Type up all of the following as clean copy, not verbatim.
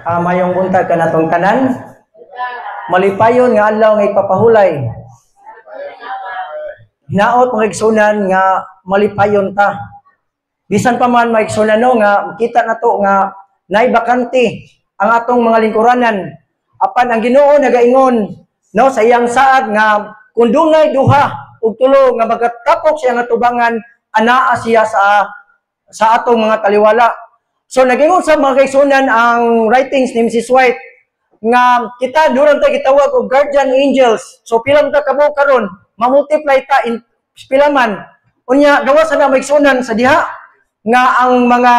Mayong buntag ka natong tanan. Malipayon nga adlaw nga ipapahulay. Hinaot mga igsunan nga malipayon ta. Bisan pa man maigsunan no nga makita nato nga nay bakante ang atong mga lingkuranan. Apan ang Ginoo nagaingon no sa iyang saad nga kun dunay duha ug tulo nga magatapok siya nga tubangan anaa siya sa atong mga taliwala. So nagingon sa mga kaigsunan ang writings ni Mrs. White nga kita durang ta gitawag og guardian angels. So pila ta kabo karon mamultiply ta in pilaman. Unya gawas na maigsunan sa diha nga ang mga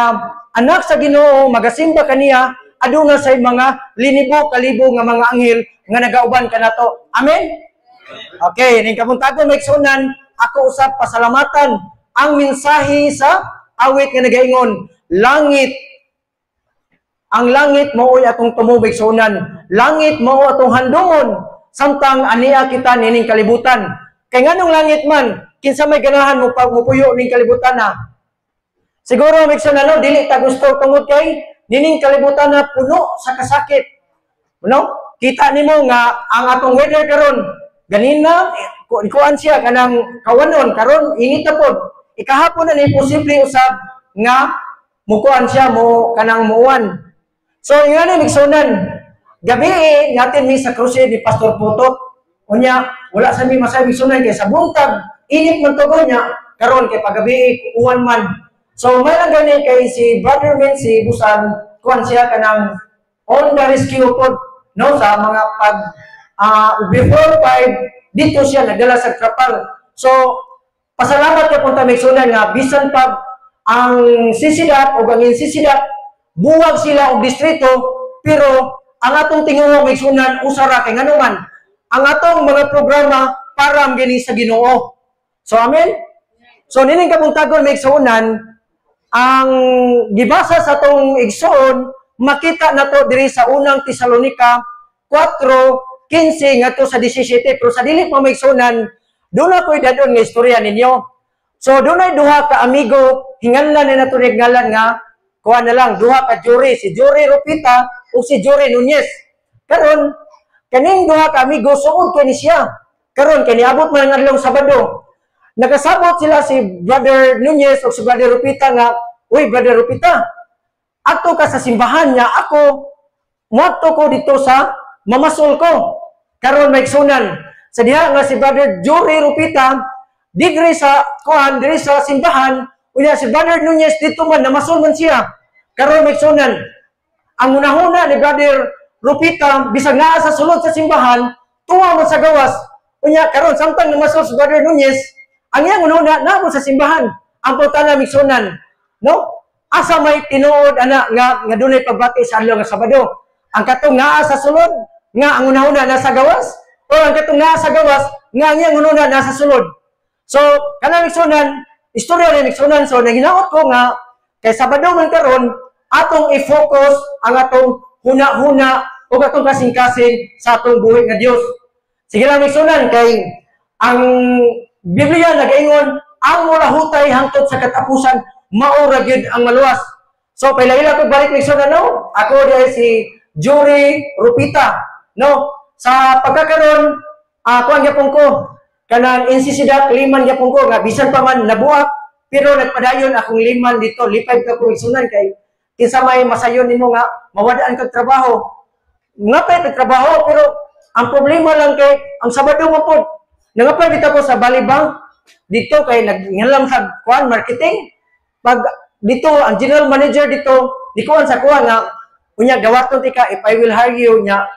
anak sa Ginoo magasimba kaniya aduna say mga linibo kalibo nga mga anghel nga nagauban kanato. Amen. Okay, ning kamuntagon maigsunan ako usab pasalamatan ang mensahe sa awit nga nagaingon langit. Ang langit mao'y atong tumubig sunan. Langit mao atong handumon samtang aniya kita nining kalibutan. Kay nganong langit man kinsa may ganahan mo puyo ning kalibutan na. Siguro migsunan no dili ta gusto tungod kay nining kalibutan na puno sa kasakit. No? Kita nimo nga ang atong weather karon ganina kuan siya kanang kawanon karon init na pod. Ikahapon na ni posible usab nga mukuan siya mo kanang muuwan. So, nga ni migsunan, gabi natin mi sa crusade ni Pastor Putot. Unya, wala sa mi masabi migsunan kay sa buntag, init man tugon niya, karon kay pagabi uwan man. So, may lang gani kay si Brother Men, si Busan, kuan siya kanang on the rescue pod, no, sa mga before 5, dito siya nagdala sa trapal. So, pasalamat ka punta migsunan nga, bisan pag ang sisidat o ang insisidat, buwag sila og distrito, pero ang atong tingog migsunan usara kay nganuman ang atong mga programa para gini sa Ginoo. So amen. So nining kabuntagon migsunan ang gibasa sa atong igsoon makita nato diri sa unang Tesalonica 4:15 ngadto sa 17 pero sa dili pa migsunan doon ako'y dadon nga istorya ninyo. So dunay duha ka amigo hinganlan na nato ngalan nga kuha na lang, duha ka jury, si Jury Rupita o si Jury Nunez. Karon, kaning duha ka amigo, suod ka ni siya. Karon, kaniabot man ang adlong Sabado. Nagkasabot sila si Brother Nunez o si Brother Rupita nga, uy, Brother Rupita, ato ka sa simbahan niya, ako, muadto ko dito sa mamasol ko. Karon, maigsunan. Sa diha nga si Brother Jury Rupita, digre sa kuhan, digre sa simbahan, unya si Brother Nunez dito man, namasol man siya. Karon migsunan, ang unahuna ni Brother Rupita, bisag naa sa sulod sa simbahan, tuwa mo sa gawas. Unya, karon samtang namasol si Brother Nunez, ang iyang unahuna, naabot sa simbahan. Ang putana migsunan, no? Asa may tinuod, ana, nga dunay pagbati sa adlaw nga Sabado. Ang katong naa sa sulod, nga ang unahuna nasa gawas, o ang katong naa sa gawas, nga ang iyang unahuna nasa sulod. So, kanang migsunan, istorya rin migsunan, so naginaot ko nga, kay Sabado man karon atong i-focus ang atong huna-huna o atong kasing-kasing sa atong buhi nga Dios. Sige lang migsunan kay ang Biblia nagaingon ang mulahutay hangtod sa katapusan mao ra gyud ang maluwas. So paila-ila ko balik migsunan no. Ako diay si Jury Rupita no. Sa pagkakaron kuan gyapon ko kanang insisidat liman gyapon ko nga bisan pa man nabuak pero nagpadayon akong liman dito, lipay ka ko igsunan kay kinsa may masayon nimo nga mawadaan kag trabaho. Ngapay kag trabaho pero ang problema lang kay ang Sabado mo pod. Nangapay dito ko sa Balibang dito kay nagngalam sa kuan marketing. Pag dito ang general manager dito, di kuan sa kuan nga unya gawaton tika if I will hire you nya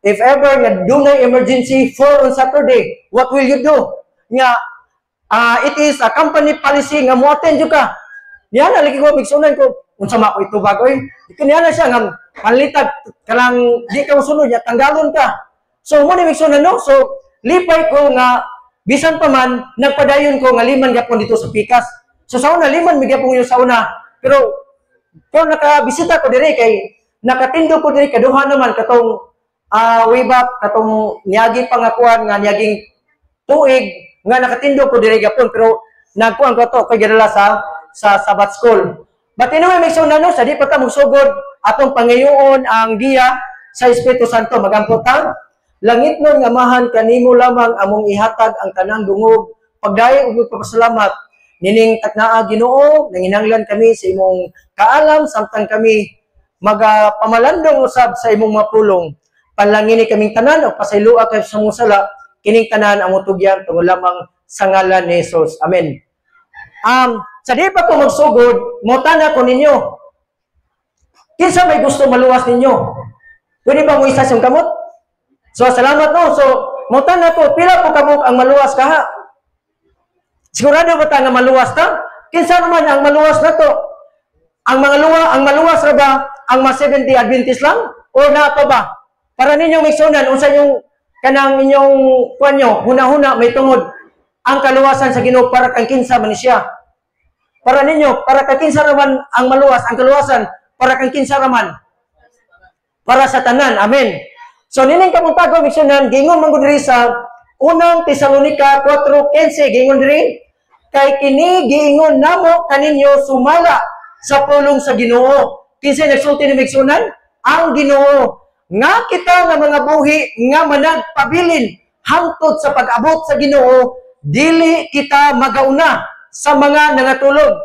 if ever nga dunay emergency for on Saturday, what will you do? Nya it is a company policy nga mo-attend jud ka. Diyan na lagi ko migsunan ko unsa ma ko itubag oy. Kaniya na siya nga panlitag kanang di ka mosunod ya tanggalon ka. So mo ni migsunan no. So lipay ko nga bisan pa man nagpadayon ko nga liman gyapon dito sa Pikas. So sa una liman mi gyapon sa una. Pero nakabisita ko diri kay nakatindo ko diri kaduha naman katong way back katong niagi pangakuan nga niaging tuig nga nakatindo ko diri gyapon pero nagkuan ko to kay gadala sa Sabbath school. But anyway, may sunan no, sa di pa ta magsugod, atong pangayoon ang giya sa Espiritu Santo. Magampot ta. Langit nun nga mahan kanimo lamang among ihatag ang tanang dungog. Pagdayo ug pagpasalamat nining taknaa Ginoo, nanginanglan kami sa imong kaalam samtang kami magapamalandong usab sa imong mapulong. Panlangini kaming tanan o pasayloa kay sa mong sala, kining tanan ang utugyan tungod lamang sa ngalan ni Jesus. Amen. Sa di pa ko magsugod, motana ko ninyo. Kinsa may gusto maluwas ninyo? Pwede ba mo isa siyang kamot? So, salamat no. So, motana ko, pila po kamot ang maluwas kaha? Sigurado ba ta nga maluwas ta? Kinsa naman ang maluwas na to? Ang maluwas ra ba ang mga 70 Adventist lang? O na pa ba? Para ninyong miksunan, unsa yung kanang inyong kuanyo, huna-huna, may tungod, ang kaluwasan sa Ginoo para kang kinsa man siya. Para ninyo, para kang kinsa raman ang maluwas, ang kaluwasan, para kang kinsa raman. Para sa tanan. Amen. So, nining kamuntago, miksunan, gingon man gud diri sa unang Tesalonica 4:15, gingon diri, kay kini giingon namo kaninyo sumala sa pulong sa Ginoo. Kinsa nagsulti ni miksunan? Ang Ginoo. Nga kita nga mga buhi nga managpabilin hangtod sa pag-abot sa Ginoo, dili kita magauna sa mga nangatulog.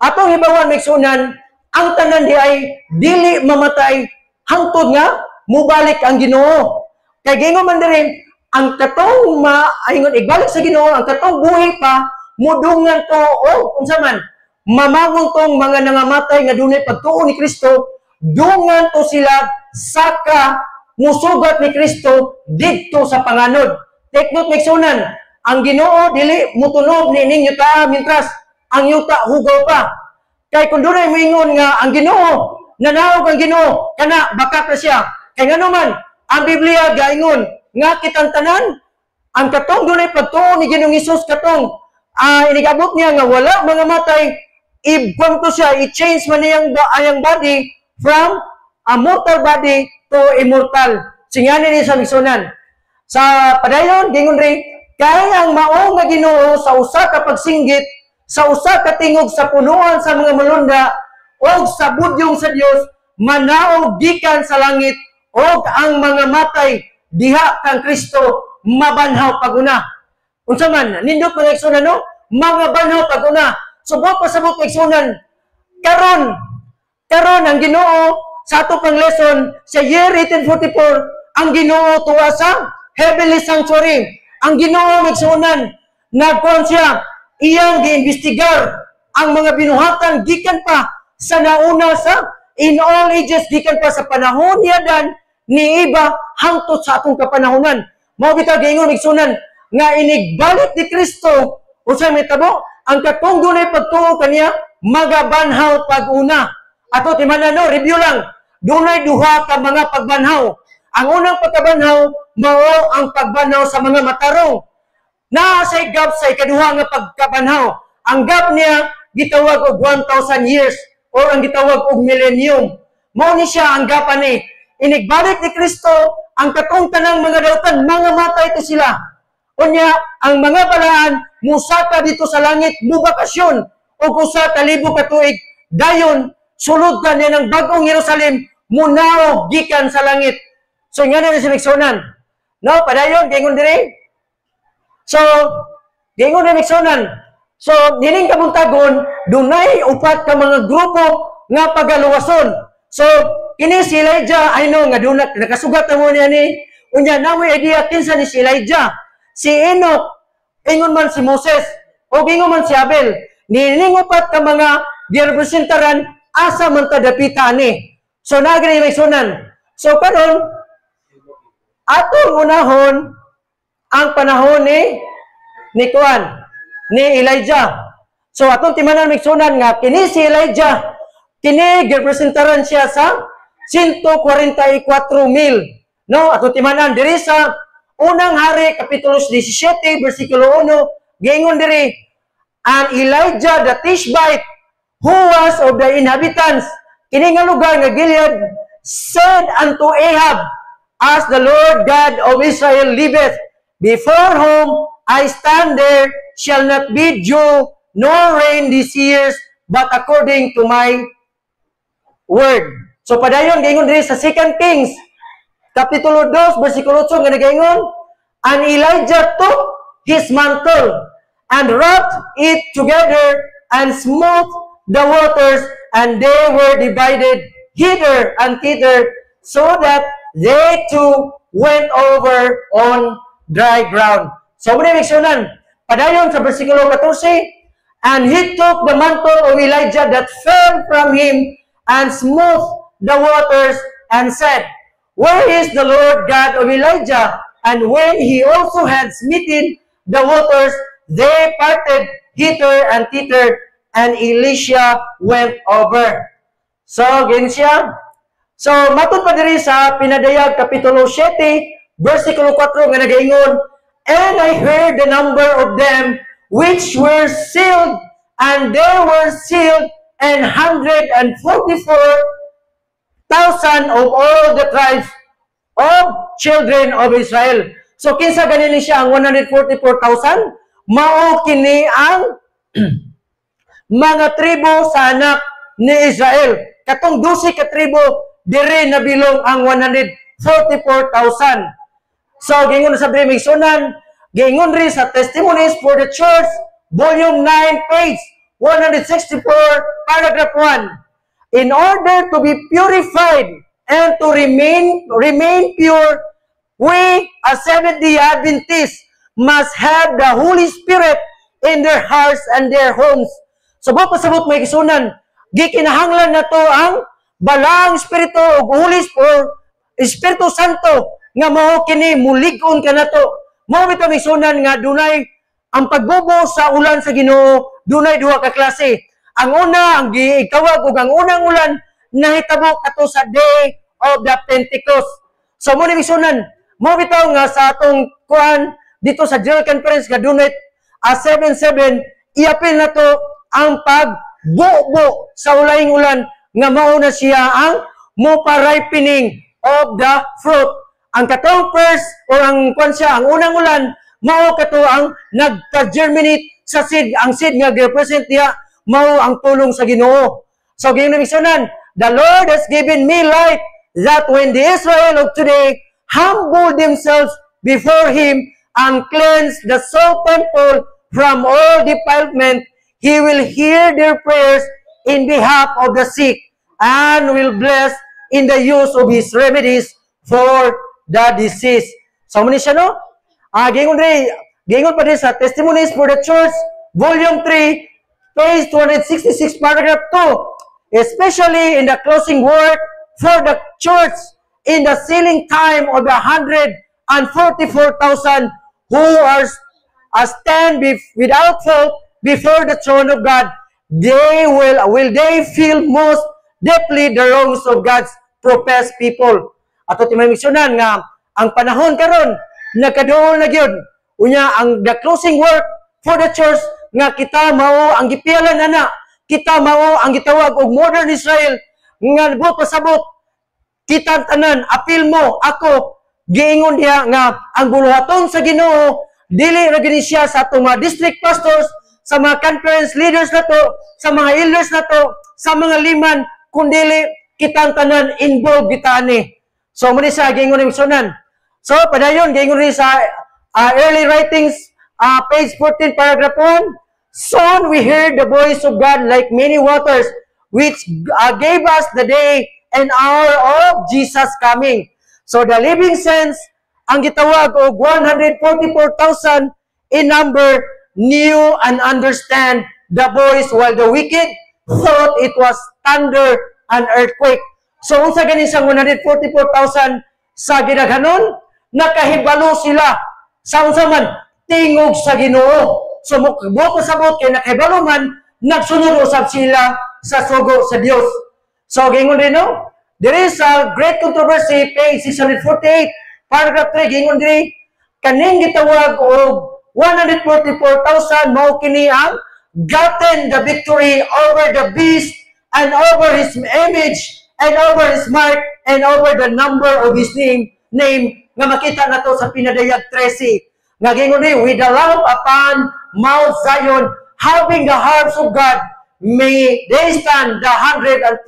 Atong hibawan miksunan, ang tanan di ay dili mamatay hangtod nga mubalik ang Ginoo. Kay gingon man diri, ang katong maingon igbalik sa Ginoo, ang katong buhi pa mudungan to o unsa man mamangon tong mga nangamatay nga dunay pagtuo ni Kristo, dungan to sila saka musugat ni Kristo didto sa panganod. Take note miksunan, ang Ginoo dili mutunog ni ining yuta mintras ang yuta hugaw pa. Kay kun dunay moingon nga ang Ginoo, nanawag ang Ginoo, kana baka pa siya. Kay ngano man ang Biblia gaingon nga kitang tanan ang katong dunay pagtuo ni Ginoong Hesus katong inigabot niya nga wala mga matay, ibang to siya, i-change man niyang ayang body from a mortal body to immortal. Singani ni sa miksunan. Sa padayon, gingon rin, kaya ang mao nga Ginoo sa usa ka pagsinggit, sa usa ka tingog sa punuan sa mga malunda, o sa budyong sa Dios, manaog gikan sa langit, o ang mga matay, diha kang Kristo, mabanhaw paguna. Unsa man, nindot mga igsunan, no? Mga banhaw paguna. Subok pasabot igsunan, karon ang Ginoo sa ato pang lesson sa year 1844, ang Ginoo tuwa sa heavenly sanctuary. Ang Ginoo igsunan, nagkuhan siya, iyang giimbestigar ang mga binuhatan gikan pa sa nauna sa in all ages, gikan pa sa panahon ni Adan, ni Eva, hangtod sa atong kapanahonan. Mao bitaw giingon igsunan nga inigbalik ni Kristo usa may tabo ang katong dunay pagtuo kaniya magabanhaw pag-una. Ato timanan no, review lang. Dunay duha ka mga pagbanhaw. Ang unang pagkabanhaw mao ang pagbanhaw sa mga matarong. Naa say gap sa ikaduha nga pagkabanhaw. Ang gap niya gitawag og 1,000 years or ang gitawag og millennium. Mao ni siya ang gap ani. Inigbalik ni Kristo ang katong tanang mga dautan, mga matay to sila. Unya, ang mga balaan, musaka dito sa langit, mubakasyon, o usa ka libo ka tuig, dayon, sulod ka niya ng bagong Jerusalem, munaw, gikan sa langit. So, nga na sinigsunan. No, padayon, gingon diri. So, gingon na miksunan. So, nining kabuntagon, dunay upat ka mga grupo nga pagaluwason. So, kini si Elijah, I know nga doon nakasugat na mo niya ni, unya namoy idea kinsa ni si Elijah, si Enoch, ingon man si Moses, o ingon man si Abel, niningupat ka mga girepresentaran, asa man tadapita ni. So, nagri may sunan. So, karon atong unahon, ang panahon ni Kuan, ni Elijah. So, atong timanan may sunan nga, kini si Elijah, kini girepresentaran siya sa 144,000. No, ato timanan diri sa unang hari kapitulo 17 bersikulo 1, giingon diri, and Elijah the Tishbite, who was of the inhabitants kini nga lugar nga Gilead, said unto Ahab, as the Lord God of Israel liveth, before whom I stand there shall not be dew nor rain these years, but according to my word. So padayon gaingon diri sa 2 Kings Kapitulo 2, versikulo 8 nga nagaingon, and Elijah took his mantle and wrapped it together and smote the waters, and they were divided hither and thither, so that they too went over on dry ground. So muna miksyonan, padayon sa versikulo 14, and he took the mantle of Elijah that fell from him and smote the waters and said, where is the Lord God of Elijah? And when he also had smitten the waters, they parted hither and thither, and Elisha went over. So, ganyan siya. So, matod pa diri sa Pinadayag Kapitulo 7, versikulo 4, nga nagaingon, and I heard the number of them which were sealed, and there were sealed 144,000 of all the tribes of children of Israel. So, kinsa ganini siya ang 144,000? Mao kini ang mga tribo sa anak ni Israel. Katong 12 ka tribo, dire nabilong ang 144,000. So, gingon sa Brimigsunan, gingon rin sa Testimonies for the Church, Volume 9, page 164, paragraph 1. In order to be purified and to remain pure, we as Seventh-day Adventists must have the Holy Spirit in their hearts and their homes. Sabot pasabot may kisunan, gikinahanglan na to ang balang Espiritu o Holy Espiritu Santo nga mao kini mulig-on ka na to. Mao bitaw may sunan nga dunay ang pagbubo sa ulan sa Ginoo, dunay duha ka klase. Ang una, ang giikawag ug ang unang ulan nahitabo kato sa day of the Pentecost. So mo ni misunan, mo bitaw nga sa atong kuan dito sa General Conference nga dunay 7-7 iapil na to ang pagbubo sa ulaying ulan nga mao na siya ang mo-ripening of the fruit. Ang katong first or ang kuan siya, ang unang ulan mao kato ang nagka-germinate sa seed. Ang seed nga represent niya mao ang tulong sa Ginoo. So ginoo misunan, the Lord has given me light that when the Israel of today humble themselves before Him and cleanse the soul temple from all defilement, He will hear their prayers in behalf of the sick and will bless in the use of His remedies for the disease. So muna siya, no? Gingon pa rin sa Testimonies for the Church, Volume 3, page 266, paragraph 2, especially in the closing word for the church in the sealing time of the 144,000 who are stand without fault before the throne of God, they will they feel most deeply the wrongs of God's professed people. Ato timay misyonan nga ang panahon karon nagkaduol na gyud unya ang the closing word for the church nga kita mao ang gipialan ana, kita mao ang gitawag og modern Israel nga buot pasabot kita tanan apil mo ako giingon diha nga ang buluhaton sa Ginoo dili ra gini siya sa atong mga district pastors, sa mga conference leaders nato, sa mga elders nato, sa mga liman, kundili kitang tanan involved kita ani. So mo ni sa giingon ni sunan. So padayon giingon ni sa early writings page 14 paragraph 1. Soon we heard the voice of God like many waters, which gave us the day and hour of Jesus coming. So the living saints, ang gitawag og 144,000 in number, knew and understand the voice, while the wicked thought it was thunder and earthquake. So unsa gani sa 144,000 sa gidaghanon, nakahibalo sila sa unsa man tingog sa Ginoo. So, buot pasabot kay nakahibalo man, nagsunod usab sila sa sugo sa Dios. So, gingon din, no? There is a great controversy, page 648, paragraph 3, gingon din, kaning gitawag og 144,000 mao kini ang gotten the victory over the beast and over his image and over his mark and over the number of his name nga makita nato sa Pinadayag 13. Nga gingon din, with the lamp upon Mount Zion, having the harps of God, may they stand the 144,000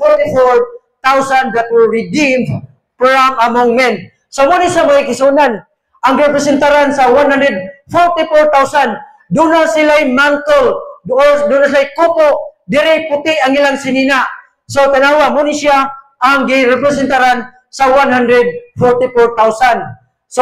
that were redeemed from among men. So muna sa mga kisunan, ang representaran sa 144,000, doon na sila'y mantle, doon na sila'y kupo, dire puti ang ilang sinina. So tanawa, muna siya ang representaran sa 144,000. So,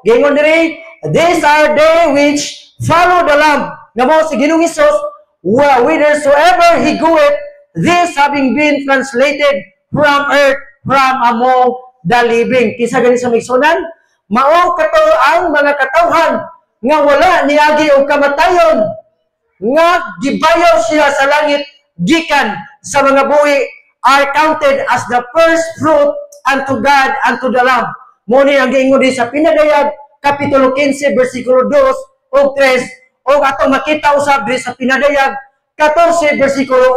gingon diri, these are they which follow the Lamb. Nga mo si Ginoong Hesus, whithersoever he goeth, this having been translated from earth, from among the living. Kisa gani sa migsunan, mao kato ang mga katawhan nga wala niagi og kamatayon, nga gibayaw siya sa langit gikan sa mga buhi, are counted as the first fruit unto God, unto the Lamb. Muni ang giingon din sa Pinadayag, Kapitulo 15, versikulo 2 o 3, o atong makita usab din sa Pinadayag, 14, versikulo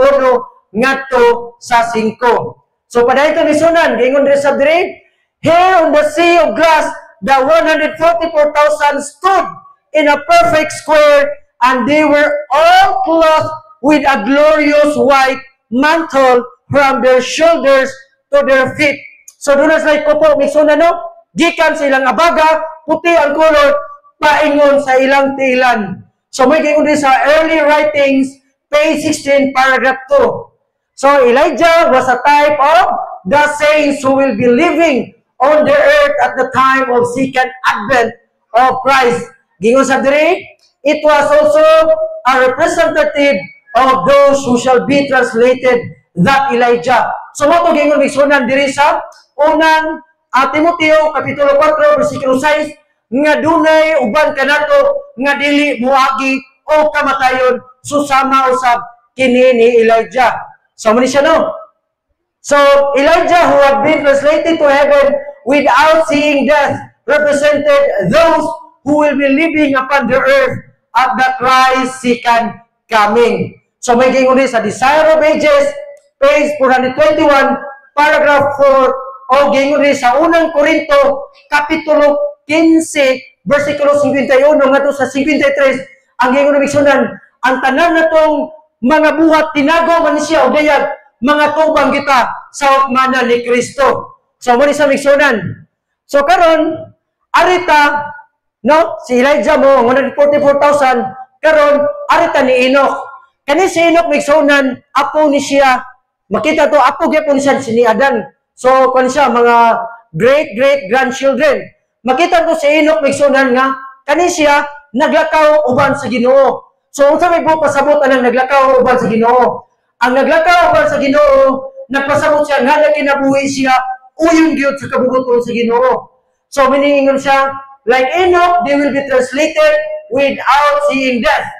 1, ngadto sa 5. So, padayon ito misunan, giingon din sa diri, here on the sea of glass, the 144,000 stood in a perfect square, and they were all clothed with a glorious white mantle from their shoulders to their feet. So, doon na sila kupo, misunan, no? Gikan sa ilang abaga, puti ang color, paingon sa ilang tiilan. So may giingon din sa early writings, page 16, paragraph 2. So Elijah was a type of the saints who will be living on the earth at the time of second advent of Christ. Giingon sa diri, it was also a representative of those who shall be translated that Elijah. So mo to giingon migsunan diri sa unang Timoteo, Kapitulo 4, versikulo 6, nga dunay uban kanato nga dili muagi o kamatayon susama usab kini ni Elijah. So muna siya, no? So Elijah, who had been translated to heaven without seeing death, represented those who will be living upon the earth at the Christ's second coming. So may gingon sa Desire of Ages, page 421, paragraph 4, o gingon sa unang Korinto, Kapitulo 15, versikulo 51 ngadto sa 53, ang gingon migsunan, ang tanan natong mga buhat tinago man siya og dayag, mga tubang kita sa hukmanan ni Kristo. So mo ni sa migsunan. So karon arita, no, si Elijah mo 144,000, karon arita ni Enoch. Kani si Enoch migsunan, apo ni siya. Makita to, apo gyapon siya ni Adan. So, kung siya, mga great-great-grandchildren. Makita ko si Enoch migsunan nga, kani siya, naglakaw uban sa Ginoo. So, kung sa may pasabot ang naglakaw uban sa Ginoo. Ang naglakaw uban sa Ginoo, nagpasabot siya, nga na kinabuhi siya, uyong gyud sa kabubuton sa Ginoo. So, miningon siya, like Enoch, they will be translated without seeing death.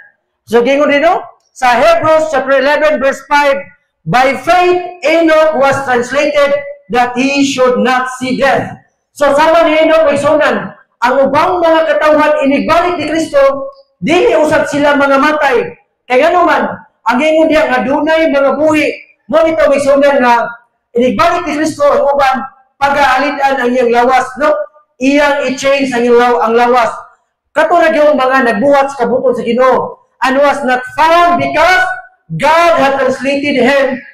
So, gingon din, no? Sa Hebrews chapter 11, verse 5, by faith, Enoch was translated that he should not see death. So sama ni Enoch migsunan, ang ubang mga katawhan inigbalik ni Kristo, dili usab sila mga matay. Kaya nga naman, ang ingon diya nga dunay mga buhi, mo nito migsunan nga inigbalik ni Kristo ang uban pag-aalitan ang iyang lawas, no? Iyang i-change ang lawas. Katulad yung mga nagbuhat sa kabuton sa Ginoo, and was not found because God had translated him.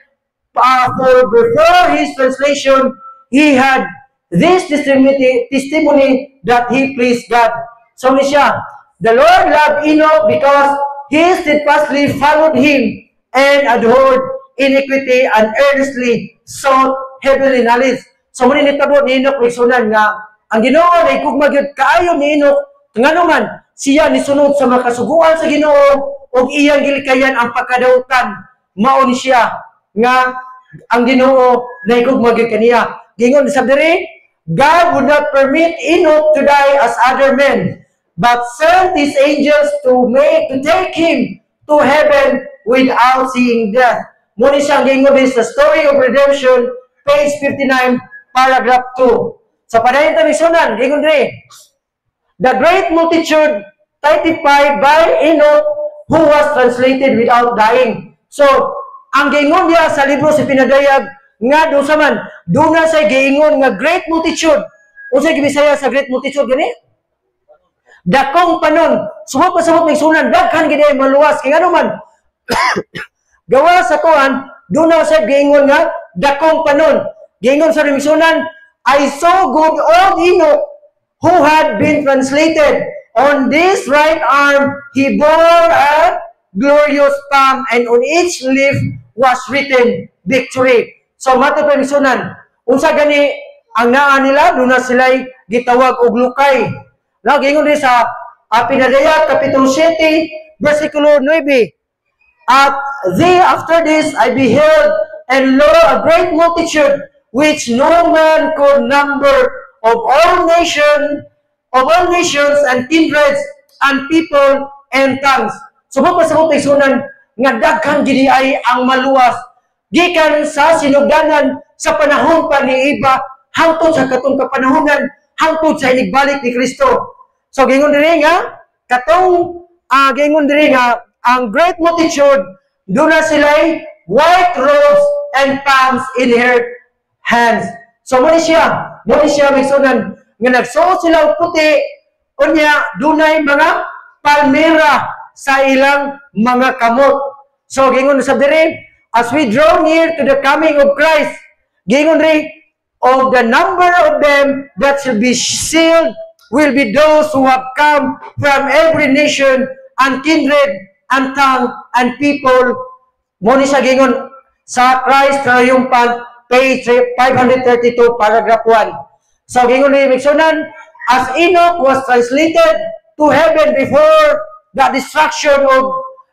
For before his translation, he had this testimony that he pleased God. So siya, the Lord loved Enoch because he steadfastly followed him and adored iniquity and earnestly sought heavenly knowledge. So muna nitabo ni Enoch migsunan nga, ang Ginoo ay kugmagyod kaayo ni Enoch, nga naman, siya nisunod sa makasuguan sa Ginoo, o iyang gilikayan ang pagkadautan, maon siya, nga ang Ginoo na ikugmagyod kaniya. Gingon sa diri, God would not permit Enoch to die as other men, but sent his angels to take him to heaven without seeing death. Muna siyang gingon din sa Story of Redemption, page 59, paragraph 2. Sa padayon ta misunan, gingon diri, the great multitude typified by Enoch, who was translated without dying. So, ang giingon niya sa libro sa Pinadayag, nga doon sa man, doon na sa giingon nga great multitude. Unsay gibisaya sa great multitude gani? Dakong panon. Sumot ng sunan, daghan gini maluwas. Kaya naman, gawa sa kuhan, doon na sa giingon nga dakong panon. Gingon sa Rimigsunan, I saw good old Enoch, who had been translated. On this right arm, he bore a glorious palm, and on each leaf was written, victory. So, mato pa Rimigsunan, unsa gani, ang naa nila, doon na sila'y gitawag og lukay. No, gingon din sa Pinadayat, Kapitulo 7, versikulo 9. At after this, I beheld, and lo, a great multitude, which no man could number, of all nations and kindreds and people and tongues. So, mapasabot ay sunan, nga daghang gidi ay ang maluwas. Gikan sa sinugdanan sa panahon pa ni Iba, hangtod sa katong kapanahonan, hangtod sa inigbalik ni Kristo. So, gingon diri nga, gingon diri nga, ang great multitude, doon na sila'y white robes and palms in her hands. So, muna siya, Migsunan, nga nagsuot sila og puti, unya, dunay mga palmera sa ilang mga kamot. So, gingon sa diri, as we draw near to the coming of Christ, gingon diri, of the number of them that shall be sealed will be those who have come from every nation and kindred and tongue and people. Muna siya gingon sa Christ Triumphant, page 532, paragraph 1. So, gingon ni Migsunan, as Enoch was translated to heaven before the destruction of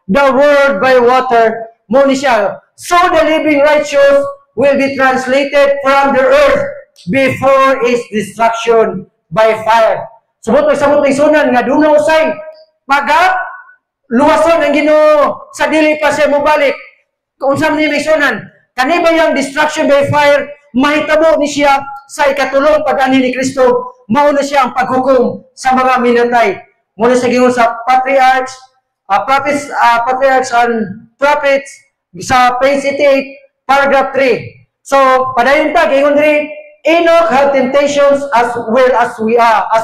the world by water, muna siya, so the living righteous will be translated from the earth before its destruction by fire. Subot Migsunan, nga doon na usay, luwason ang Ginoo sa dili pa siya mobalik. Kung saan ni Migsunan, kanibay ang destruction by fire, mahitabo ni siya sa ikatulong pag-ani ni Kristo, mauna siya ang paghukom sa mga minatay. Muna sa gingon sa patriarchs and prophets sa page 88, paragraph 3. So, padayon ta, gingon diri, Enoch had temptations as well as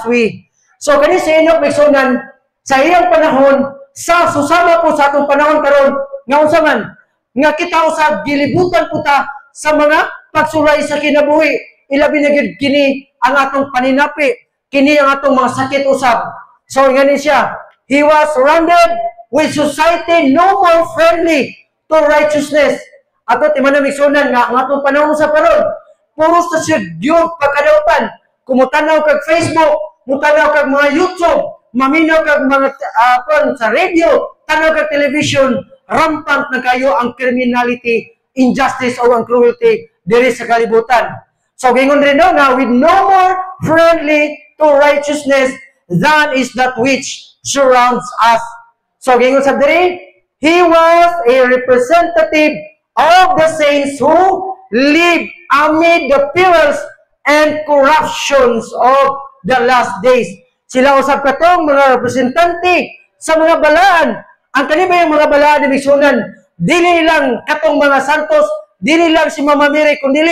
we. So, kani si Enoch Migsunan, sa iyang panahon, susama po sa atong panahon karon nga unsa man, nga kita usab gilibutan po ta sa mga pagsulay sa kinabuhi. Ilabi na gid kini ang atong paninapi, kini ang atong mga sakit usab. So ngani siya, he was surrounded with society no more friendly to righteousness. Ato timan na Migsunan nga ang atong panahon sa karon, puro sa syudyo pagkadautan. Kumutanaw kag Facebook, mutanaw kag mga YouTube, maminaw kag mga sa radio, tanaw kag television, rampant na kayo ang criminality, injustice o ang cruelty diri sa kalibutan. So gingon rin nga, with no more friendly to righteousness than is that which surrounds us. So gingon sa diri, he was a representative of the saints who live amid the perils and corruptions of the last days. Sila usab katong mga representante sa mga balaan. Ang kanibay mga balaan ni Migsunan, dili lang katong mga santos, dili lang si Mama Mary, kundi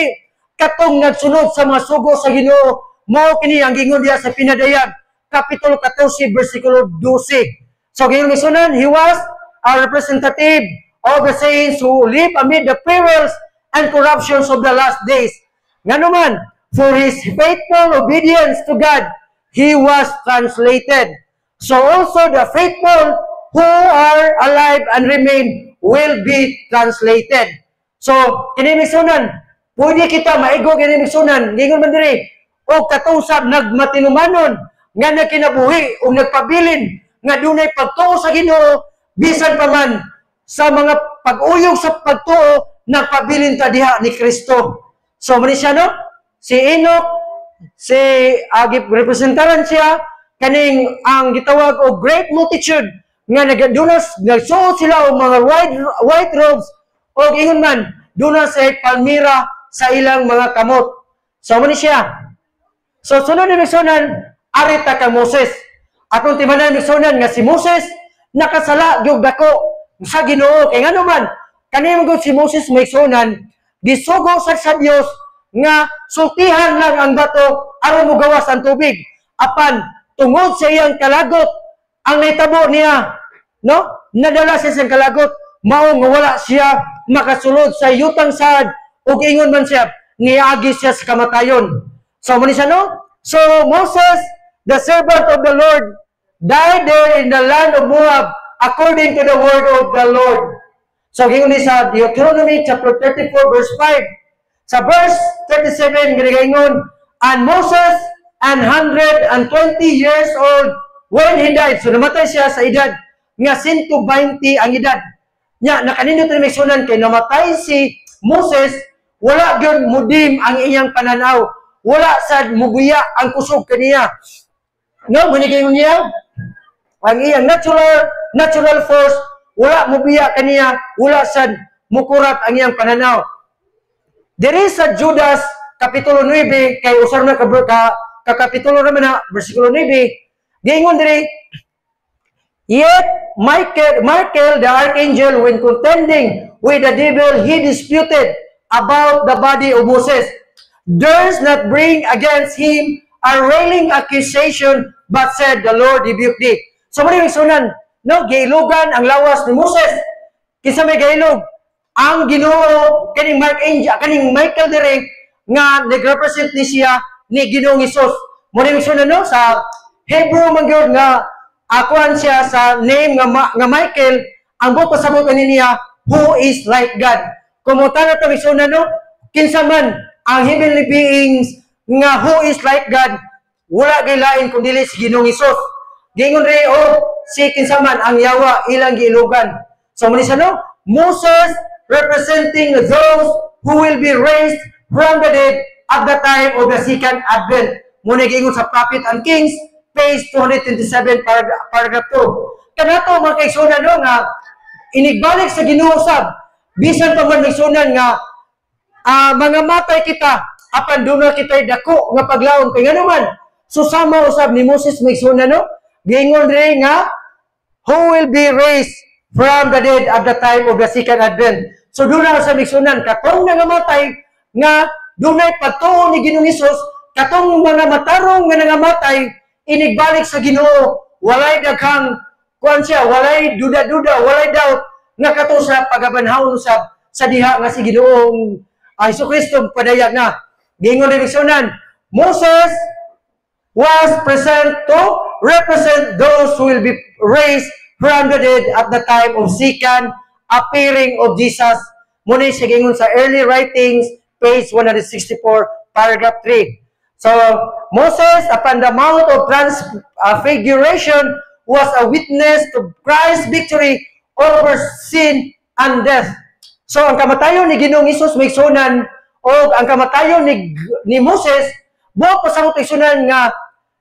katong nagsunod sa mga sugo sa Ginoo. Mao kini ang gingon diya sa Pinadayag, Kapitulo 14, versikulo 12. So gingon Migsunan, he was a representative of the saints who live amid the perils and corruptions of the last days. Nga naman, for his faithful obedience to God, he was translated. So also the faithful who are alive and remain will be translated. So, kini Migsunan, pwede kita maigo kini Migsunan, gingon man diri, o katusab nagmatinumanon, nga nagkinabuhi o nagpabilin, nga dunay pagtuo sa Ginoo, bisan pa man sa mga pag-uyog sa pagtuo, nagpabilin ta diha ni Kristo. So, mani siya, no? Si Enoch, representaran siya, kaning ang gitawag o great multitude, nga nagsuot sila o mga white robes, o ingon man, doon sa palmira sa ilang mga kamot. So, mani siya. So, sunod ni Migsunan, arita ka Moses. Atong timanan ni Migsunan nga si Moses, nakasala, gyud dako sa Ginoo. Kaya nga naman, kanina gud si Moses Migsunan, gisugo sa Dios, nga sultihan lang ang bato, aron mo gawas ang tubig. Apan, tungod sa iyang kalagot, ang naitabo niya, no? Nadala siya sa kalagot, mao nga wala siya makasulod sa yutang sad, ug ingon man siya, niagi siya sa kamatayon. So mo ni siya no? So Moses, the servant of the Lord, died there in the land of Moab according to the word of the Lord. So gingon ni sa Deuteronomy chapter 34 verse 5. Sa verse 37 gingon, and Moses and 120 years old when he died. So namatay siya sa edad nga 120 ang edad. Nya nakanindot ni sunan kay namatay si Moses, wala gyud mudim ang iyang pananaw. Wala sad mubuya ang kusog kaniya. No, gingon niya ang iyang natural force, wala mubiya kaniya, wala sad mukurat ang iyang pananaw. Diri sa Judas kapitulo 9 kay usar na ka kapitulo naman na bersikulo 9, giingon diri, yet Michael the archangel, when contending with the devil, he disputed about the body of Moses, durst not bring against him a railing accusation, but said, the Lord rebuke thee. So mali sunan, no, gailugan ang lawas ni Moses. Kinsa may gailog? Ang Ginoo kaning Michael dire nga nagrepresent ni siya ni Ginoong Hesus. Mali sunan no sa Hebrew man gyud nga akuan siya sa name nga Michael, ang buto sa buto niya, who is like God. Kumutan na ito sunan no, kinsa man ang heavenly beings nga who is like God, wala kay lain kundi si Ginoong Hesus. Gingon ri si kinsaman ang yawa ilang giilugan. So mali siya no, Moses representing those who will be raised from the dead at the time of the second advent. Muna gingon sa Prophet and Kings, page 227, paragraph 2. Kanato mga kaigsunan no nga inigbalik sa Ginoo sab, bisan pa man nagsunan nga mga matay kita, apan doon kita dako nga paglaom kay ngano man susama usab ni Moses maigsunan no, gingon ri nga who will be raised from the dead at the time of the second advent. So doon na sa maigsunan katong nangamatay nga dunay pagtuo ni Ginoong Hesus, katong mga matarong nga nangamatay inigbalik sa Ginoo, walay daghang kuan siya, walay duda-duda, walay doubt nga kato sa pagabanhawon usab sa diha nga si Ginoong Jesucristo padayag na. Gingon rin sunan, Moses was present to represent those who will be raised from the dead at the time of second appearing of Jesus. Muna siya gingon sa early writings, page 164, paragraph 3. So, Moses, upon the Mount of Transfiguration, was a witness to Christ's victory over sin and death. So, ang kamatayon ni Ginoong Hesus may sunan, o ang kamatayon ni Moses, buot pasamot may sunan nga,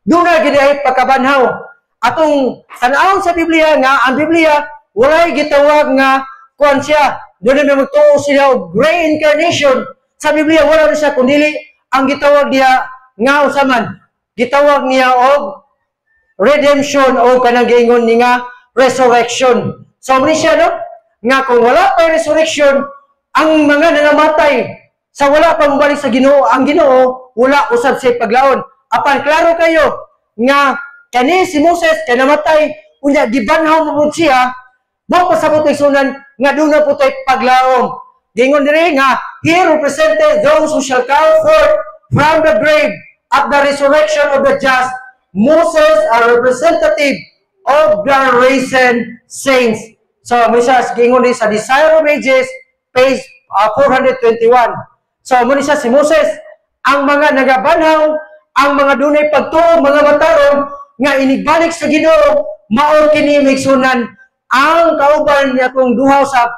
doon na ginahay pagkabanhaw. Atong tanawon sa Biblia nga, ang Biblia, walay gitawag nga, kuan siya, doon na magtuo sila o reincarnation. Sa Biblia, wala na siya, kundi ang gitawag niya, nga usaman, gitawag niya og redemption o kanang gingon ni nga resurrection. So mali siya no, nga kung wala pa resurrection, ang mga nangamatay sa wala pang balik sa Ginoo, ang Ginoo wala usab sa paglaon. Apan klaro kayo nga kani si Moses kay namatay unya gibanhaw mo siya, wa pasabot sunan nga duna po tay paglaom. Gingon diri nga he represented those who shall come forth from the grave at the resurrection of the just. Moses, a representative of the risen saints. So, Moses, gingon din sa Desire of Ages, page 421. So, muna siya si Moses, ang mga nagabanhaw, ang mga dunay pagtuo, mga matarong, nga inibalik sa Ginoo, mao kini migsunan, ang kauban niya kung duhaw sa,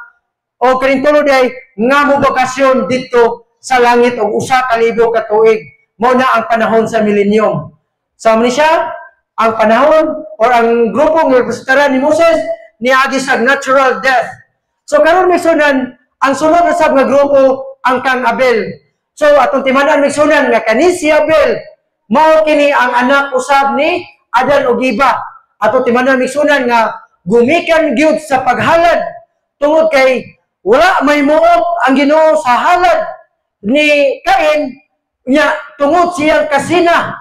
o kanintulo day, nga mo bakasyon dito sa langit, o usa ka libo ka tuig. Mao na ang panahon sa milenyum. So, muna siya, ang panahon, o ang grupong representaran ni Moses, niagi sa natural death. So, karon migsunan, ang sunod na sab nga grupo, ang kang Abel. So, atong timanan migsunan, nga kani si Abel, mao kini ang anak usab ni Adan ug Eva. Atong timanan migsunan nga, gumikan gyud sa paghalad, tungod kay, wala may muot ang Ginoo sa halad ni Cain, nya tungod siyang kasina,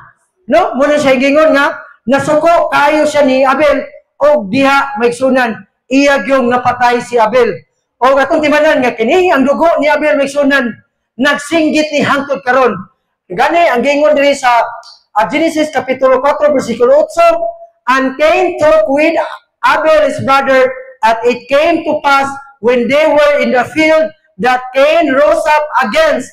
no, muna siya gingon nga nasuko kayo siya ni Abel o diha maigsunan iya gyung napatay si Abel. O atong timanan nga kini ang dugo ni Abel maigsunan nagsinggit ni hangtod karon. Gani ang gingon diri sa Genesis Kapitulo 4, versikulo 8, and Cain talked with Abel his brother, and it came to pass when they were in the field that Cain rose up against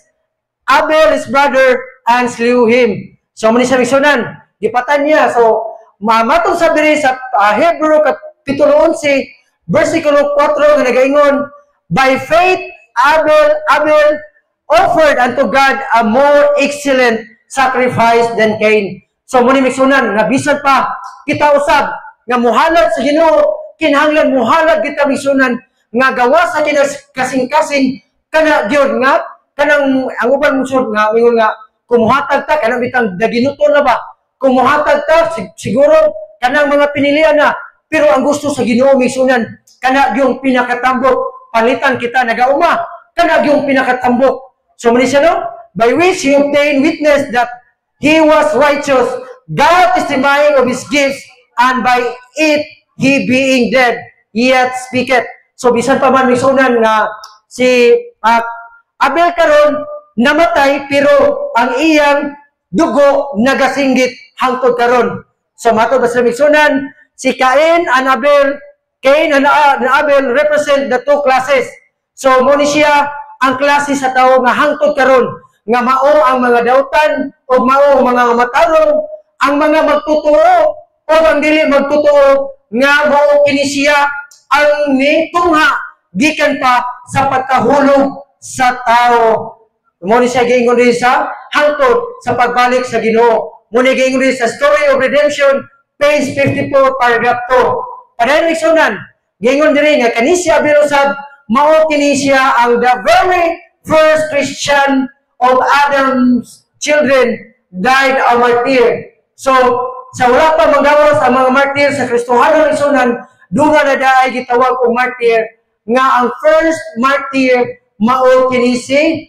Abel his brother and slew him. So muna siya migsunan, gipatan niya. So mamatong sa diri sa Hebrew Kapitulo 11, versikulo 4 nga nagaingon, by faith Abel offered unto God a more excellent sacrifice than Cain. So muna migsunan nga bisan pa kita usab nga muhalad sa Ginoo, kinahanglan muhalad kita migsunan nga gawa sa kasing-kasing kana gyud nga kanang ang uban musod nga mingon nga kumuhatag ta kanang bitang daginuton na ba, kumuhatag ta siguro kanang mga pinilian na, pero ang gusto sa Ginoo migsunan kana gyung pinakatambok, palitan kita nagauma kana gyung pinakatambok. So muna siya no, by which he obtained witness that he was righteous, God testifying of his gifts, and by it he being dead yet speaketh. So bisan pa man migsunan nga si Abel karon namatay, pero ang iyang dugo nagasinggit hangtod karon. So mato basta migsunan si Cain and Abel represent the two classes. So mo ni siya ang klase sa tao nga hangtod karon nga mao ang mga dautan o mao ang mga matarong, ang mga magtutoo o ang dili magtutoo nga mao kini siya ang nitungha gikan pa sa pagkahulog sa tao. Mo ni siya giingon din sa hangtod sa pagbalik sa Ginoo. Mo ni giingon din sa Story of Redemption, page 54, paragraph 2. Padayon migsunan, giingon diri nga kani si Abel usab mao kini siya ang the very first Christian of Adam's children died a martyr. So sa wala pa manggawas ang mga martyr sa Kristohanon igsunan, duha na daay gitawag og martyr nga ang first martyr mao kini si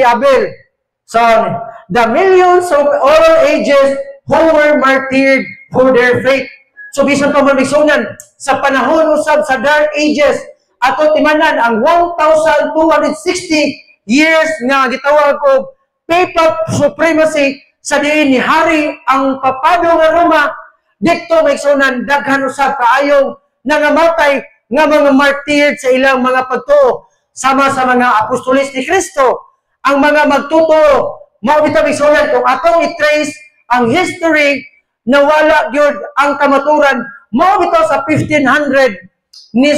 Abel. So the millions of all ages who were martyred for their faith. So bisan pa man migsunan sa panahon usab sa dark ages ato timanan ang 1,260 years nga gitawag og papal supremacy sa diin ni hari ang papado nga Roma, dito migsunan daghan usab kaayo nangamatay nga mga martyr sa ilang mga pagtuo sama sa mga apostolis ni Kristo. Ang mga magtutuo mao bitaw migsunan kung atong i-trace ang history na wala gyud ang kamaturan, mao bitaw sa 1500 ni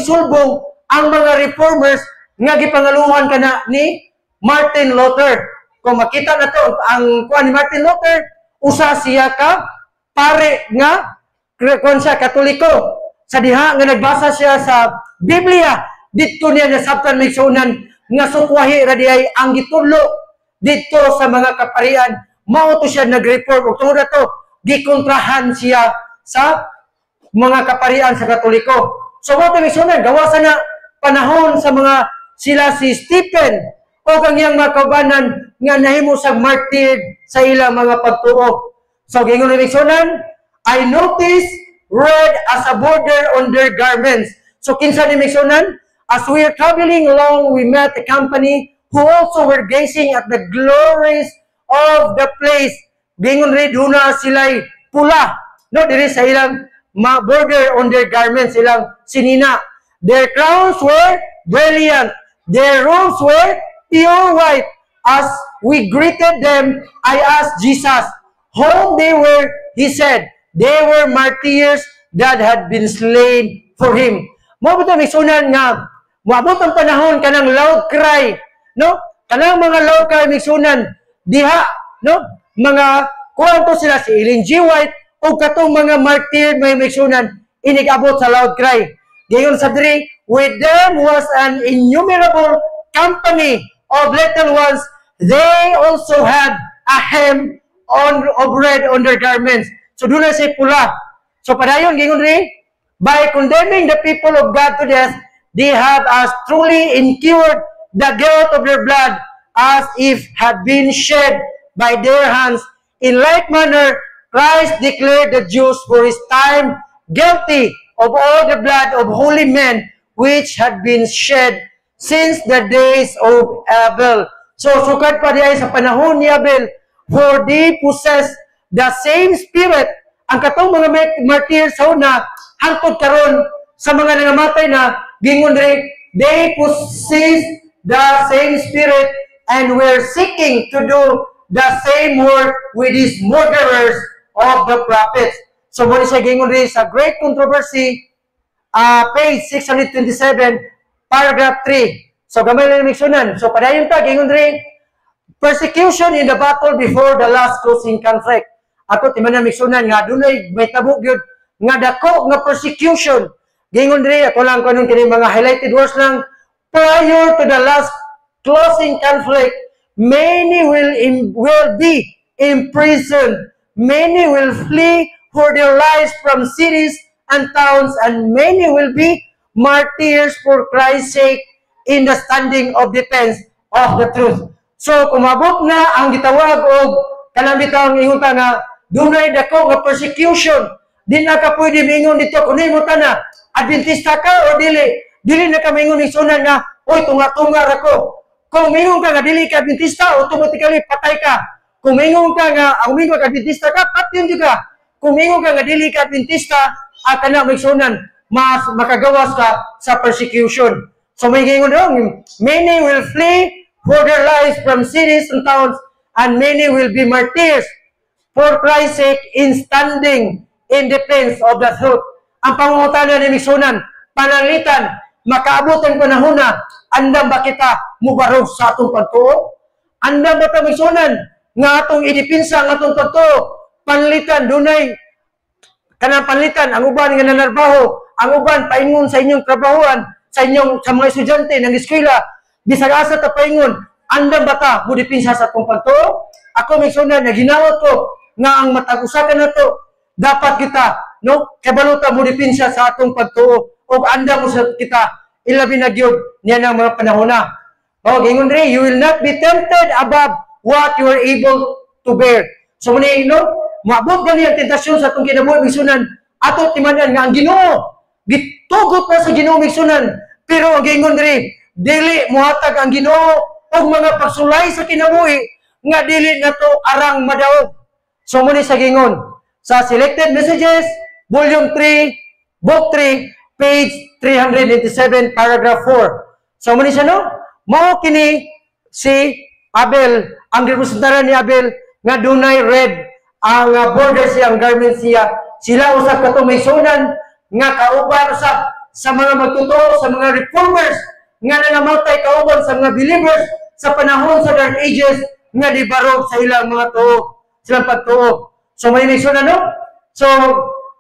sulbong ang mga reformers nga gipangaluhan kana ni Martin Luther. Kung makita na to ang kuan ni Martin Luther, usa siya ka pare nga kon siya Katoliko. Sa diha nga nagbasa siya sa Biblia, dito niya nasabtan migsunan nga sukwahi ra diay ang gitudlo dito sa mga kaparian. Mao to siya nag-reform ug tungod ato gikontrahan siya sa mga kaparian sa Katoliko. So mo to migsunan gawasan na panahon sa mga sila si Stephen o kang iyang mga kaubanan nga nahimo sa martyr sa ilang mga pagtuo. So gingon ni migsunan, I noticed red as a border on their garments. So kinsa ni migsunan, as we are traveling along, we met a company who also were gazing at the glories of the place. Gingon rin duna sila'y pula, no, diri sa ilang border on their garments, ilang sinina. Their crowns were brilliant. Their robes were pure white. As we greeted them, I asked Jesus whom they were. He said, they were martyrs that had been slain for him. Mo bitaw migsunan nga moabot ang panahon kanang loud cry, no? Kanang mga loud cry migsunan diha, no? Mga kuwanto sila si Ellen G. White o katong mga martyr may migsunan inigabot sa loud cry. Gayon sa diri, with them was an innumerable company of little ones. They also had a hem of red on their garments. So doon na say pula. So padayon gingon ri, by condemning the people of God to death, they have as truly incurred the guilt of their blood as if had been shed by their hands. In like manner, Christ declared the Jews for his time guilty of all the blood of holy men which had been shed since the days of Abel. So, sukad pa diay sa panahon ni Abel, for they possess the same spirit. Ang katong mga martyrs sa una, hangtod karon sa mga nangamatay na, gingon diri, they possess the same spirit and were seeking to do the same work with these murderers of the prophets. So, muna siya gingon diri sa Great Controversy, page 627, paragraph 3. So, gamay lang miksunan. So, padayon ta, gingon diri, persecution in the battle before the last closing conflict. Ako, timanan miksunan nga, dunay may tabuk yun, nga dako nga persecution. Gingon diri, ako lang kanong kini mga highlighted words lang, prior to the last closing conflict, many will be imprisoned, many will flee for their lives from cities and towns, and many will be martyrs for Christ's sake in the standing of defense of the truth. So, kumabot na ang gitawag og kanang bitang ingunta nga dunay dako nga persecution. Di na ka pwede mingon dito kunay mo na Adventista ka o dili. Dili na ka mingon isunan nga oy tunga-tunga ra ko. Kung mingon ka nga dili ka Adventista, automatically patay ka. Kung mingon ka nga ang mingon ka Adventista ka, patyon jud ka. Kung mingon ka nga dili ka Adventista, kana maigsunan mas makagawas ka sa persecution. So may gingon dong, many will flee for their lives from cities and towns, and many will be martyrs for Christ's sake in standing in defense of the truth. Ang pangungutana ni Misunan, pananglitan, makaabot ang panahon na, andam ba kita mubarog sa atong pagtuo? Andam ba ito Misunan, nga atong idipinsa ang atong pagtuo? Panlitan, dunay, kanang panlitan, ang uban nga nanarbaho, ang uban paingon sa inyong trabahuan, sa mga estudyante ng eskwela, bisag asa ta paingon, andam ba ta mo dipinsa sa atong pagtuo? Ako Misunan, na ginawat ko nga ang matag-usakan na to, dapat kita, no, kabaluta mo dipinsa sa atong pagtuo, o andam mo sa kita, ilabi na gyud niya ng mga panahon na. O, gingon rin, you will not be tempted above what you are able to bear. So, muna no, maabot gani ang tentasyon sa atong kinabuhi, Misunan, ato timanan nga ang Ginoo, gitugot na sa Ginoo, Misunan, pero ang gingon rin, dili muhatag ang Ginoo og mga pagsulay sa kinabuhi nga dili na to arang madaog. So muna sa gingon sa Selected Messages, Volume 3, Book 3, page 387, paragraph 4. So muna siya no? Mao kini si Abel, ang representaran ni Abel nga dunay red ang border siya, ang garment siya. Sila usab kato may sunan nga kauban usab sa mga magtutoo, sa mga reformers nga nangamatay kauban sa mga believers sa panahon sa Dark Ages nga libarog sa ilang mga tuo, silang pagtuo. So may sunan no? So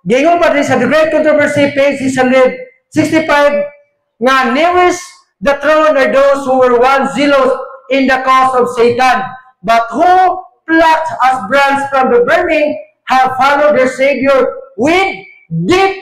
gingon pa din sa The Great Controversy, page 665, nga nearest the throne are those who were once zealous in the cause of Satan, but who plucked as brands from the burning have followed their Savior with deep,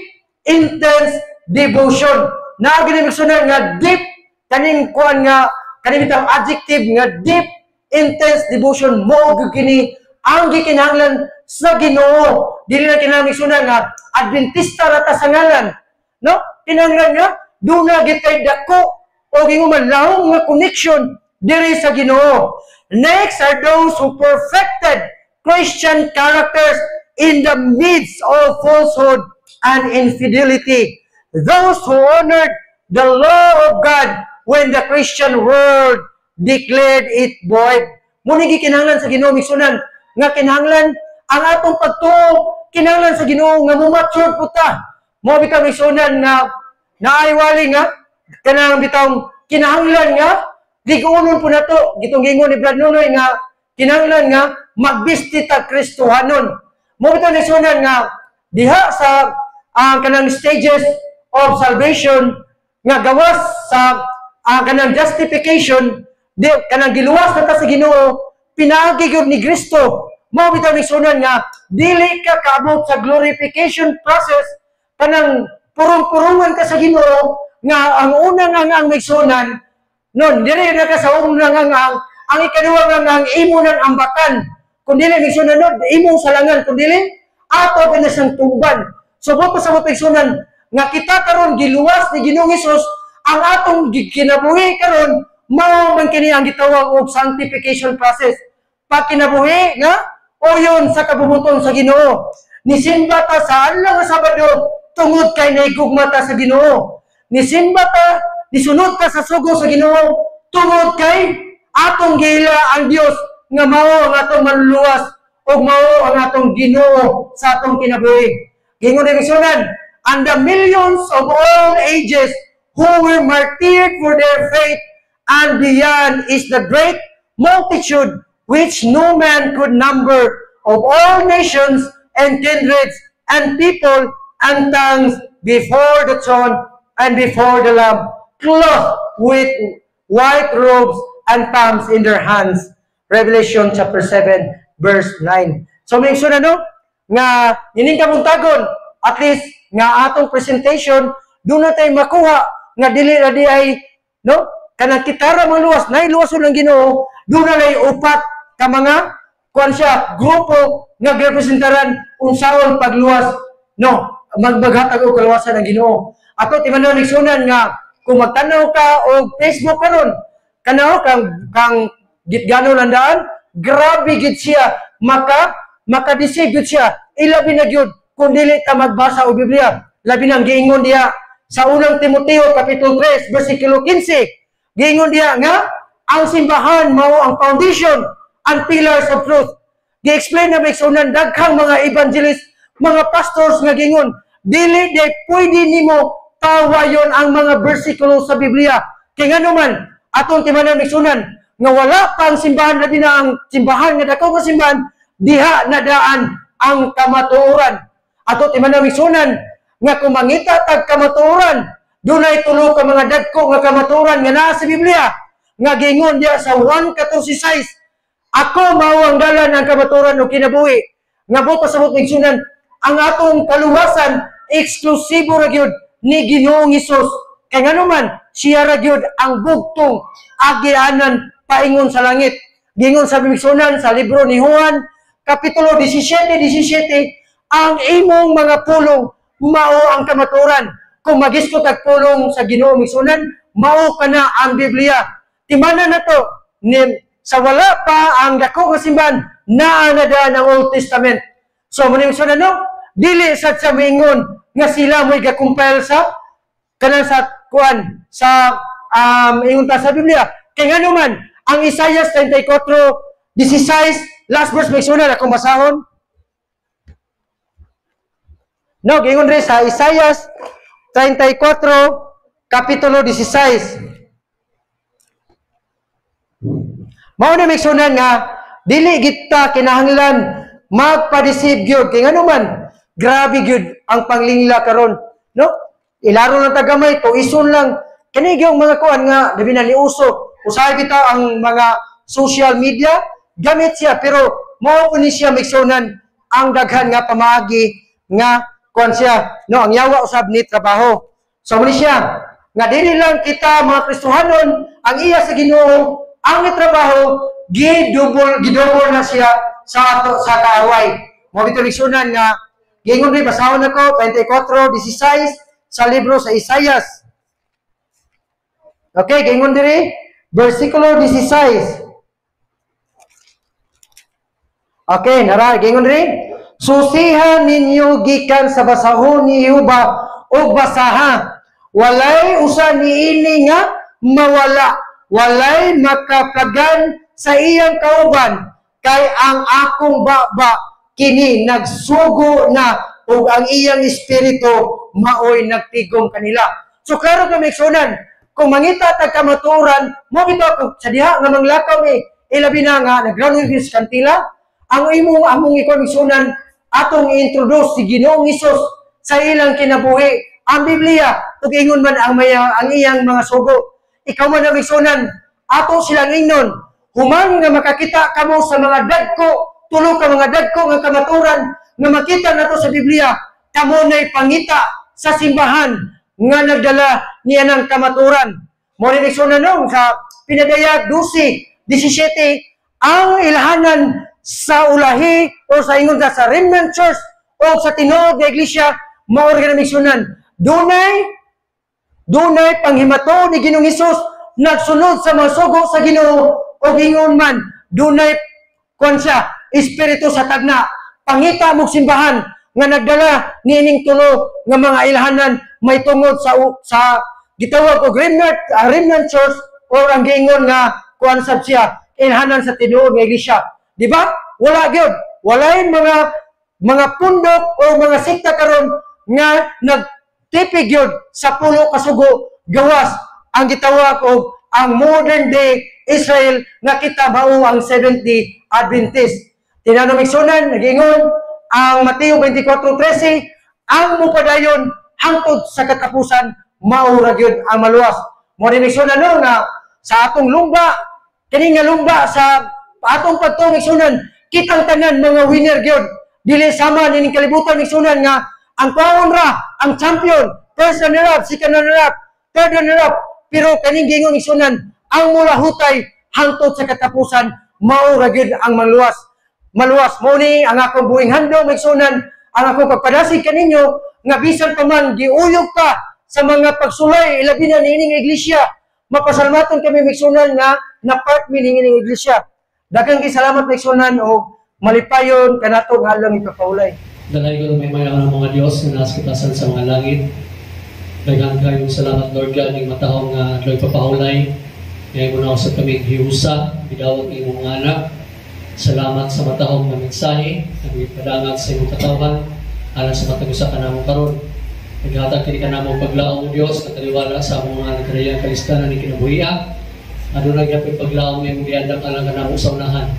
intense devotion. Naginimiksunan nga deep, kaning kuan nga, kaning bitang adjective nga deep, intense devotion mo gini ang gikinahanglan sa Ginoo. Dili na kinahanglan nga Adventista ra ta sa ngalan. No? Kinahanglan nga duna gitay dako o ginguman lahong nga connection diri sa Ginoo. Next are those who perfected Christian characters in the midst of falsehood and infidelity. Those who honored the law of God when the Christian world declared it void. Muna gikinahanglan sa Ginoo migsunan nga kinahanglan ang atong pagtuo, kinahanglan sa Ginoo nga mumature puta. Mo bitaw migsunan nga naaiwali nga kanang bitaw kinahanglan nga digunon po nato gitong gingon ni Brad Nunoy nga kinahanglan nga magbesti ta Kristohanon. Mo bitaw migsunan nga diha sa kanang stages of salvation nga gawas sa kanang justification, di kanang giluwas na ta sa Ginoo, pinaagi gyud ni Kristo. Mao bitaw migsunan nga dili ka kaabot sa glorification process kanang purong-purungan ka sa Ginoo nga ang una nga ang migsunan non dili na ka sa una nga ang ikaduha nga ang imo nang ambakan kun dili migsunan no imong salangan kun dili ato na sang tungban. So mo pa sa migsunan nga kita karon giluwas ni Ginoong Hesus ang atong kinabuhi karon mao man kini ang gitawag og sanctification process. Pag kinabuhi nga oyon sa kabubuton sa Ginoo. Nisimba ta sa adlaw nga Sabado tungod kay naigugma ta sa Ginoo. Nisimba ta, nisunod ta sa sugo sa Ginoo tungod kay atong gila ang Dios nga mao ang atong manluluwas o mao ang atong Ginoo sa atong kinabuhi. Gingon ni Misunan, and the millions of all ages who were martyred for their faith and beyond is the great multitude which no man could number of all nations and kindreds and people and tongues before the throne and before the Lamb, clothed with white robes and palms in their hands. Revelation chapter 7, verse 9. So, may na no? Nga, ining kabuntagon, at least, nga atong presentation, doon na tayo makuha, nga dili na di ay, no? Kanang kitara maluwas, na iluwason ng Ginoo, doon na lay upat ka mga, kuwan siya, grupo, nga representaran, unsaon pagluwas, no? Maghatag o kaluwasan ng Ginoo. Ato, timanon, nagsunan nga, kung magtanaw ka o Facebook karon, kanaw, kang gitgano landaan, grabe gid siya, makadisig gid siya, ilabi na gyud kung dili ta magbasa og Biblia. Labi nang giingon diya sa unang Timoteo kapitulo 3 bersikulo 15. Giingon diya nga ang simbahan mao ang foundation and pillars of truth. Gi-explain na may sunan daghang mga evangelist, mga pastors nga gingon, dili day pwede nimo tawayon ang mga bersikulo sa Biblia. Kay ngano man atong timanan may sunan nga wala pang simbahan, labi na ang simbahan nga dako nga simbahan diha nadaan ang kamatuoran. Ato timanan may sunan nga kung mangita tag kamatuoran, dunay tulo ka mga dagko nga kamatuoran nga naa sa Biblia nga gingon diya sa 1:14, ako mao ang dalan ng kamatuoran o kinabuhi. Nga buto sa butong sunan, ang atong kaluwasan eksklusibo ra gyud ni Ginoong Hesus. Kay ngano man siya ra gyud ang bugtong agianan paingon sa langit. Gingon sa bibigsunan sa libro ni Juan kapitulo 17:17, ang imong mga pulong mao ang kamatuoran. Kung magisko tag pulong sa Ginoo misunan, mao kana ang Biblia. Timanan nato ni sa wala pa ang dako nga simbahan naa na ang Old Testament. So mo misunan no, dili sad sa mingon nga sila mo'y gakumpile sa kanang sa kuan sa ingon ta sa Biblia. Kay ngano man ang Isaiah 34:16 last verse may sunan akong basahon. No, gingon rin sa Isaiah 34 kapitulo 16. Mao na may sunan nga dili kita kinahanglan magpa-deceive gyud kay ngano man grabe gyud ang panglingla karon, no? Ilaro lang tagamay to ison lang kani gyud mga kuan nga labi na niuso. Usahay bitaw ang mga social media, gamit siya, pero mao ni siya miksunan ang daghan nga pamaagi nga kuan siya, no, ang yawa usab ni trabaho. So ni siya nga dili lang kita mga Kristohanon ang iya sa Ginoo, ang trabaho gidobol na siya sa ato sa kaaway. Mao bitaw miksunan nga gingon ri basahon nako 24:16 sa libro sa Isaiah. Okay, gingon diri versikulo 16. Okay, nara, gingon rin. Susihan ninyo gikan sa basahon ni Jehova o basaha. Walay usa niini nga mawala. Walay makaplagan sa iyang kauban. Kay ang akong baba kini nagsugo na ug ang iyang espiritu maoy nagtigom kanila. So klaro ka miksunan, kung mangita tag kamatuoran, mo bitaw sa diha nga manglakaw ni ilabi na nga naggraduate sa kantila, ang among ikonsunan atong i-introduce si Ginoong Hesus sa ilang kinabuhi. Ang Biblia, ug ingon man ang iyang mga sugo. Ikaw man ang igsunan, ato silang ingnon, human nga makakita kamo sa mga dagko, tulo ka mga dagko nga kamaturan nga makita nato sa Biblia, kamo nay pangita sa simbahan nga nagdala niya ng kamaturan. Mo ni igsunan nung sa pinadayag 12:17, ang ilahanan sa ulahi o sa ingon sa remnant church o sa tinuod nga iglesia maorganisasyonan dunay Dunay panghimato ni Ginoong Hesus nagsunod sa mga sugo sa Ginoo o gingon man dunay kon siya espiritu sa tagna pangita mong simbahan nga nagdala niining tulo nga mga ilahanan may tungod sa gitawag og remnant church or ang giingon nga kuan sab siya ilahanan sa tinuod nga iglesia. Di ba? Wala gyud. Walay mga pundok o mga sekta karon nga nagtipig yun sa pulo kasugo gawas ang gitawag og ang modern day Israel nga kita mao ang 70 Adventist. Tinanumiksunan, nagingon ang Mateo 24:13 ang mupadayon hangtod sa katapusan mao ra gyud ang maluwas. Mo dimiksunan no nga sa atong lumba kini nga lumba sa atong pagtumiksunan kitang tanan mga winner gyud. Dili sama nining kalibutan miksunan nga ang pawon ra, ang champion, first runner-up, second runner-up, third runner-up, pero kaning gingon isunan, ang mula hutay hangtod sa katapusan, mao ra gyud ang maluwas. Maluwas mo ni ang akong buhing handom isunan, ang akong pagpadasig kaninyo nga bisan pa man giuyog ka sa mga pagsulay ilabi na nining iglesia. Mapasalmaton kami miksunan nga na part mi nining iglesia. Daghang salamat miksunan o malipayon kanato nga lang ipapaulay. Dalay ko may mayroon ng mga Diyos na nasa kitasan sa mga langit. Daghang kayong salamat, Lord God, ng matahong nga Lord papaulay. Ngayon mo na usap kami hiusa, bidawat ng imong anak. Salamat sa matahong na mensahe, nagpadangat sa imong katawan, alang sa matagusa ka namong karon. Naghatag kini ka namong paglaong Diyos, kataliwala sa mga nagkarayang kalistanan ni kinabuhiya. Ano nagyapit paglaong may mong diadak alang ka namong sa unahan.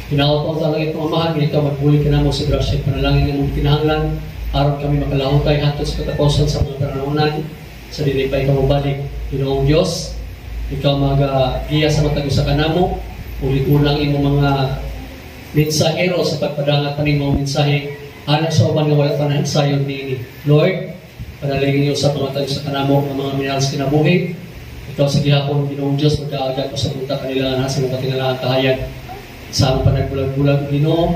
Pinaot ang langit ng Amahan, ikaw magbuhay ka na mo sa grasya panalangin ng mong kinahanglan, aron kami makalahutay hatod sa katapusan sa mga pananahonan, sa dili pa ikaw mabalik. Ginoong Diyos, ikaw mag-giya sa matagusa ka na mo, ulit-ulang imong mga mensahero sa pagpadangat pa ng mga mensahe, anak sa uban nga wala pa na sayon ni Lord, panalangin niyo sa matagusa ka na mo ng mga minalas kinabuhi, ikaw sa gihapon, Ginoong Diyos, magkaagat ko sa punta kanila na sa mga katingalaan kahayag. Sa among panagbulag-bulag Ginoo,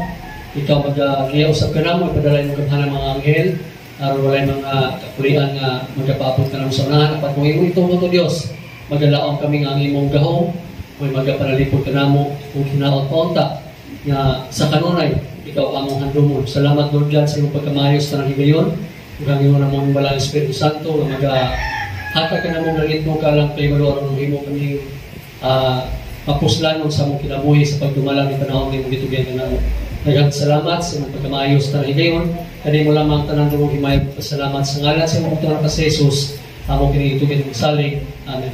ikaw mag-giya usab ka namo, ipadalay mo gamhanan mga anghel, aron walay mga kapulian nga magapaabot ka namo sa unahan. Apat mo imo itong to Dios, magalaom kami nga ang imong gahom, may magapanalipod ka namo kung hinaot paunta nga sa kanunay, ikaw among handumon. Salamat Lord God sa imong pagkamayos tanang higayon, ug ang imong namong balang Espiritu Santo nga hatag ka namong langit mo kalang kay maloro ng imo kami mapuslanon sa mong kinabuhi sa pagdumalang ni panahon ng gitugyan ka namo. Daghang salamat sa mong pagkamayos na higayon. Kani mo lamang tanan mong himayag pasalamat sa ngalan sa mong pagtunan ka sa Jesus. Amo kini gitugyan ng salig. Amen.